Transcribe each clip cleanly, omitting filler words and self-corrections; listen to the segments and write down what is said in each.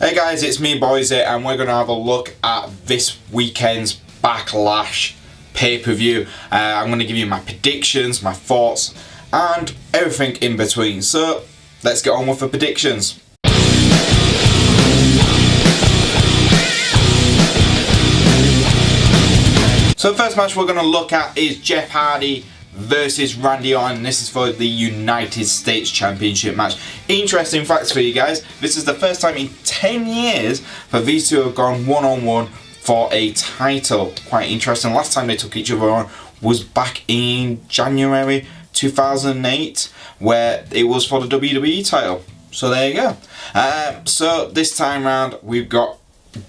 Hey guys, it's me Boise and we're going to have a look at this weekend's BackLash pay-per-view. I'm going to give you my predictions, my thoughts and everything in between. So let's get on with the predictions. So the first match we're going to look at is Jeff Hardy versus Randy Orton. This is for the United States Championship match. Interesting facts for you guys. This is the first time in 10 years that these two have gone one-on-one for a title. Quite interesting. Last time they took each other on was back in January 2008, where it was for the WWE title. So there you go. So this time round we've got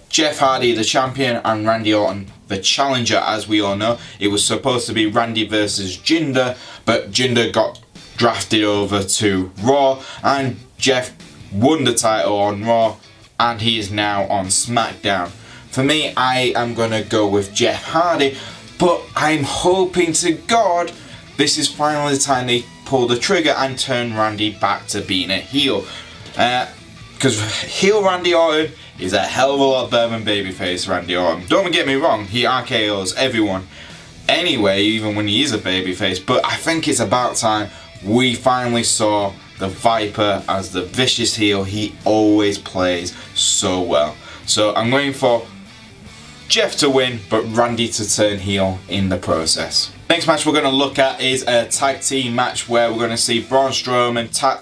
Jeff Hardy, the champion, and Randy Orton, the challenger. As we all know, it was supposed to be Randy versus Jinder, but Jinder got drafted over to Raw, and Jeff won the title on Raw, and he is now on SmackDown. For me, I am going to go with Jeff Hardy, but I'm hoping to God this is finally the time they pull the trigger and turn Randy back to being a heel. Because heel Randy Orton is a hell of a lot better than babyface Randy Orton. Don't get me wrong, he RKOs everyone anyway, even when he is a babyface, but I think it's about time we finally saw the Viper as the vicious heel he always plays so well. So I'm going for Jeff to win, but Randy to turn heel in the process. Next match we're going to look at is a tag team match where we're going to see Braun Strowman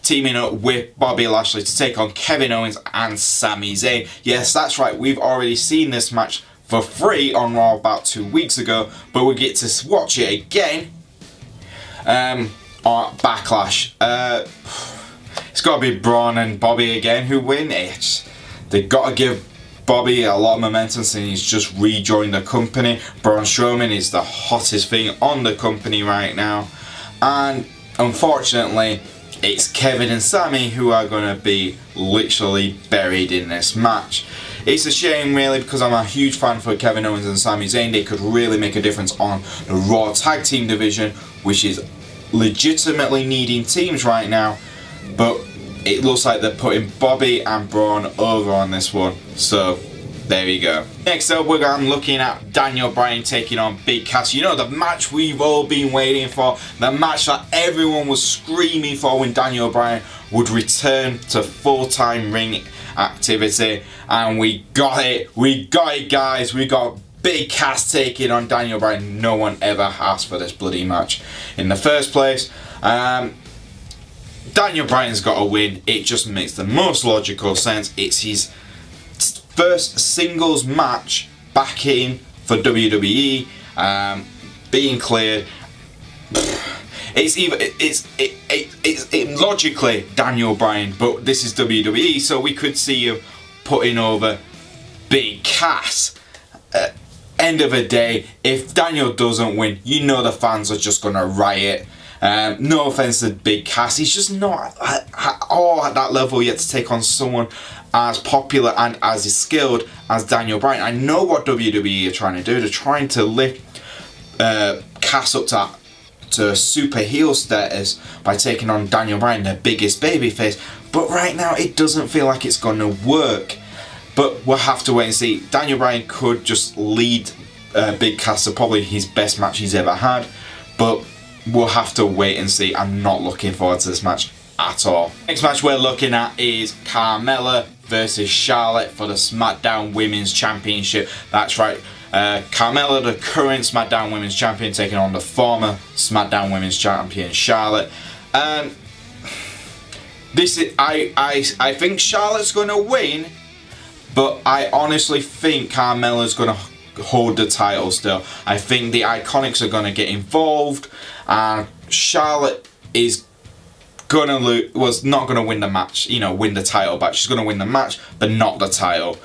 teaming up with Bobby Lashley to take on Kevin Owens and Sami Zayn. Yes, that's right, we've already seen this match for free on Raw about 2 weeks ago, but we get to watch it again on BackLash. It's got to be Braun and Bobby again who win. They've got to give Bobby a lot of momentum since he's just rejoined the company. Braun Strowman is the hottest thing on the company right now, and unfortunately it's Kevin and Sami who are going to be literally buried in this match. It's a shame really, because I'm a huge fan for Kevin Owens and Sami Zayn. They could really make a difference on the Raw Tag Team division, which is legitimately needing teams right now, but it looks like they're putting Bobby and Braun over on this one. So there you go. Next up, I'm looking at Daniel Bryan taking on Big Cass. You know, the match we've all been waiting for. The match that everyone was screaming for when Daniel Bryan would return to full-time ring activity. And we got it. We got it, guys. We got Big Cass taking on Daniel Bryan. No one ever asked for this bloody match in the first place. Daniel Bryan's got to win. It just makes the most logical sense. It's his first singles match back in for WWE, being cleared. It's logically Daniel Bryan, but this is WWE, so we could see him putting over Big Cass. End of the day, if Daniel doesn't win, you know the fans are just gonna riot. No offense to Big Cass, he's just not at that level yet to take on someone as popular and as skilled as Daniel Bryan. I know what WWE are trying to do. They're trying to lift Cass up to super heel status by taking on Daniel Bryan, the biggest babyface. But right now, it doesn't feel like it's going to work. But we'll have to wait and see. Daniel Bryan could just lead Big Cass to probably his best match he's ever had. But we'll have to wait and see. I'm not looking forward to this match at all. Next match we're looking at is Carmella versus Charlotte for the SmackDown Women's Championship. That's right, Carmella, the current SmackDown Women's Champion, taking on the former SmackDown Women's Champion Charlotte. This is, I think Charlotte's going to win, but I honestly think Carmella's going to hold the title still. I think the Iconics are going to get involved, and Charlotte is was not gonna win the match, win the title back. She's gonna win the match, but not the title.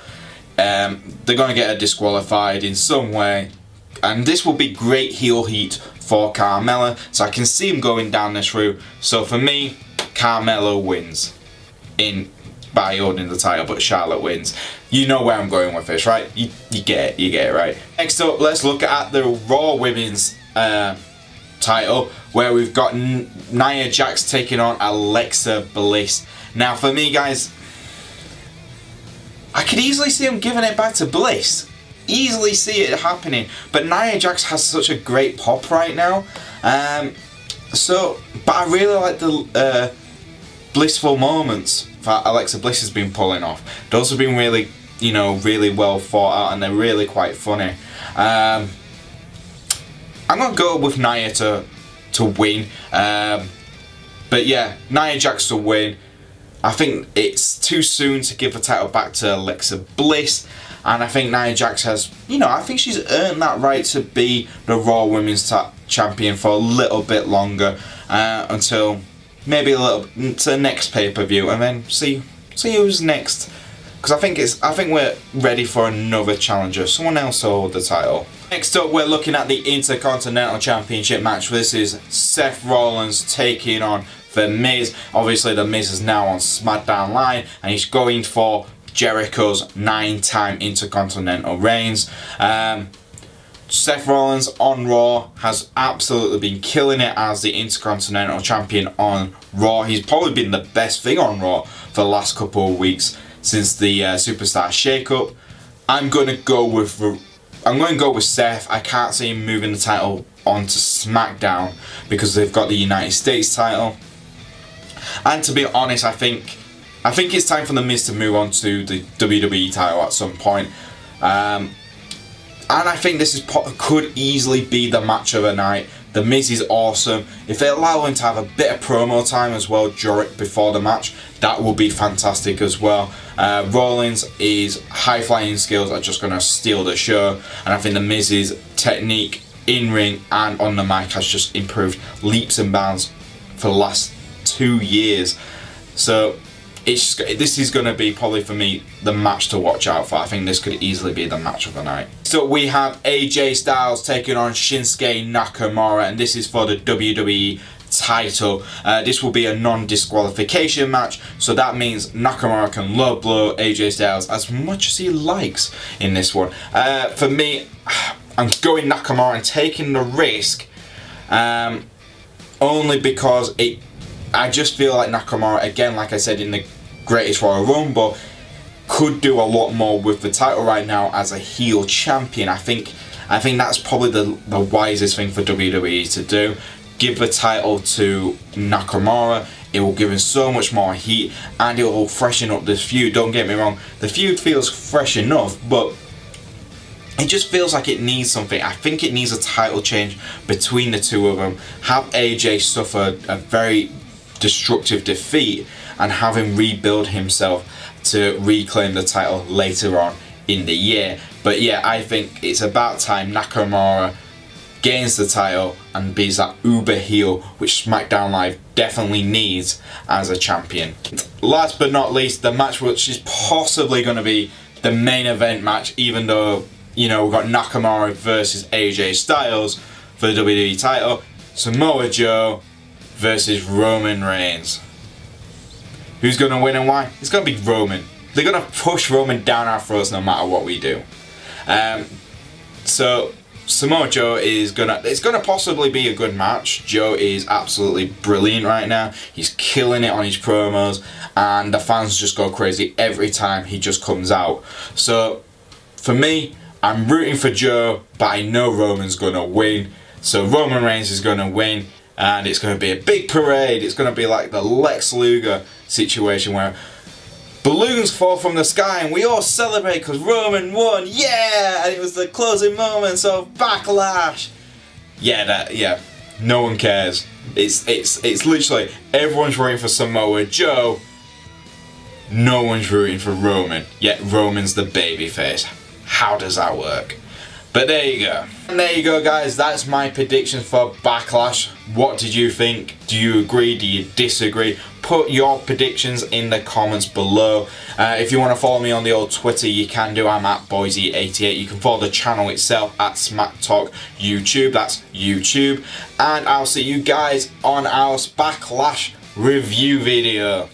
They're gonna get her disqualified in some way, and this will be great heel heat for Carmella. So I can see him going down this route. So for me, Carmella wins by holding the title, but Charlotte wins. You know where I'm going with this, right? You get it right. Next up, let's look at the Raw Women's title, where we've got Nia Jax taking on Alexa Bliss. Now for me, guys, could easily see him giving it back to Bliss. Easily see it happening. But Nia Jax has such a great pop right now. But I really like the blissful moments that Alexa Bliss has been pulling off. Those have been really, really well thought out, and they're really quite funny. I'm gonna go with Nia to win. But yeah, Nia Jax to win. I think it's too soon to give the title back to Alexa Bliss, and I think Nia Jax has, I think she's earned that right to be the Raw Women's Champion for a little bit longer, until maybe to the next pay-per-view, and then see who's next. Because I think we're ready for another challenger, someone else to hold the title. Next up, we're looking at the Intercontinental Championship match. This is Seth Rollins taking on The Miz. Obviously, The Miz is now on SmackDown Live, and he's going for Jericho's 9-time Intercontinental reigns. Seth Rollins on Raw has absolutely been killing it as the Intercontinental Champion on Raw. He's probably been the best thing on Raw for the last couple of weeks since the Superstar shake-up. I'm going to go with Seth. I can't see him moving the title onto SmackDown because they've got the United States title. And to be honest, I think it's time for The Miz to move on to the WWE title at some point. And I think this could easily be the match of the night. The Miz is awesome. If they allow him to have a bit of promo time as well before the match, that will be fantastic as well. Rollins' high-flying skills are just going to steal the show, and I think the Miz's technique in-ring and on the mic has just improved leaps and bounds for the last 2 years. So this is going to be probably for me the match to watch out for. I think this could easily be the match of the night. So we have AJ Styles taking on Shinsuke Nakamura, and this is for the WWE title. This will be a non-disqualification match, so that means Nakamura can low blow AJ Styles as much as he likes in this one. For me, I'm going Nakamura and taking the risk, only because I just feel like Nakamura, again, like I said in the Greatest Royal Rumble, could do a lot more with the title right now as a heel champion. I think that's probably the wisest thing for WWE to do. Give the title to Nakamura. It will give him so much more heat, and it will freshen up this feud. Don't get me wrong, the feud feels fresh enough, but it just feels like it needs something. I think it needs a title change between the two of them. Have AJ suffer a very destructive defeat and have him rebuild himself to reclaim the title later on in the year. But yeah, I think it's about time Nakamura gains the title and be that uber heel which SmackDown Live definitely needs as a champion. Last but not least, the match which is possibly going to be the main event match, even though we've got Nakamura versus AJ Styles for the WWE title. Samoa Joe versus Roman Reigns. Who's going to win and why? It's going to be Roman. They're going to push Roman down our throats no matter what we do. So Samoa Joe it's going to possibly be a good match. Joe is absolutely brilliant right now. He's killing it on his promos, and the fans just go crazy every time he just comes out. So for me, I'm rooting for Joe, but I know Roman's going to win. So Roman Reigns is going to win, and it's going to be a big parade. It's going to be like the Lex Luger situation where balloons fall from the sky and we all celebrate because Roman won. Yeah! And it was the closing moments of BackLash. Yeah, no one cares. It's literally everyone's rooting for Samoa Joe. No one's rooting for Roman. Yet Roman's the babyface. How does that work? But there you go. And there you go, guys. That's my predictions for BackLash. What did you think? Do you agree? Do you disagree? Put your predictions in the comments below. If you want to follow me on the old Twitter, you can do. I'm at Boise88. You can follow the channel itself at Smack Talk YouTube. That's YouTube. And I'll see you guys on our BackLash review video.